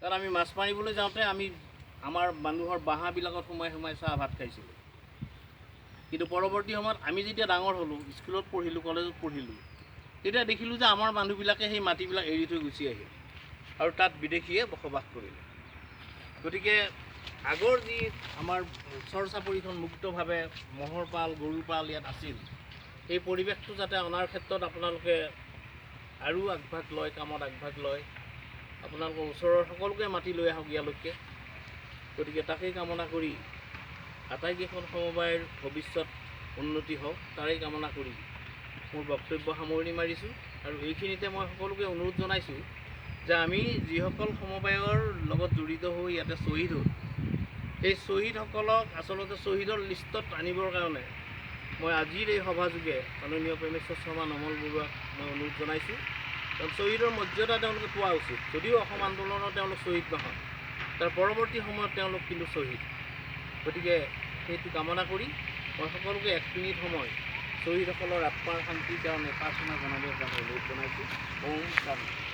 তাত আমি মাছ মাৰিবলৈ যাওঁতে আমি আমাৰ মানুহৰ বাঁহবিলাকত সোমাই সোমাই চাহ ভাত খাইছিলোঁ। কিন্তু পৰৱৰ্তী সময়ত আমি যেতিয়া ডাঙৰ হ'লোঁ, স্কুলত পঢ়িলোঁ, কলেজত পঢ়িলোঁ, তেতিয়া দেখিলোঁ যে আমাৰ মানুহবিলাকে সেই মাটিবিলাক এৰি থৈ গুচি আহিল আৰু তাত বিদেশীয়ে বসবাস কৰিলে। গতিকে আগৰ যি আমাৰ চৰ চাপৰিখন মুক্তভাৱে ম'হৰ পাল, গৰুৰ পাল ইয়াত আছিল, এই পৰিৱেশটো যাতে অনাৰ ক্ষেত্ৰত আপোনালোকে আৰু আগভাগ লয়, কামত আগভাগ লয়, আপোনালোকৰ ওচৰৰ সকলোকে মাতি লৈ আহক ইয়ালৈকে। গতিকে তাকেই কামনা কৰি আটাইকেইখন সমবায়ৰ ভৱিষ্যত উন্নতি হওক তাৰেই কামনা কৰি মোৰ বক্তব্য সামৰণি মাৰিছোঁ। আৰু এইখিনিতে মই সকলোকে অনুৰোধ জনাইছোঁ যে আমি যিসকল সমবায়ৰ লগত জড়িত হৈ ইয়াতে শ্বহীদ হ'ল, সেই শ্বহীদসকলক আচলতে শ্বহীদৰ লিষ্টত আনিবৰ কাৰণে মই আজিৰ এই সভাযোগে মাননীয় প্ৰেমেশ্বৰ শৰ্মা নমল বৰুৱাক মই অনুৰোধ জনাইছোঁ। কাৰণ শ্বহীদৰ মৰ্যাদা তেওঁলোকে পোৱা উচিত। যদিও অসম আন্দোলনত তেওঁলোক শ্বহীদ নহয়, তাৰ পৰৱৰ্তী সময়ত তেওঁলোক কিন্তু শ্বহীদ। গতিকে সেইটো কামনা কৰি মই সকলোকে 1 মিনিট সময় শ্বহীদসকলৰ আত্মাৰ শান্তিৰ কাৰণে প্ৰাৰ্থনা জনাবৰ কাৰণে অনুৰোধ জনাইছোঁ। ওম শান্তি।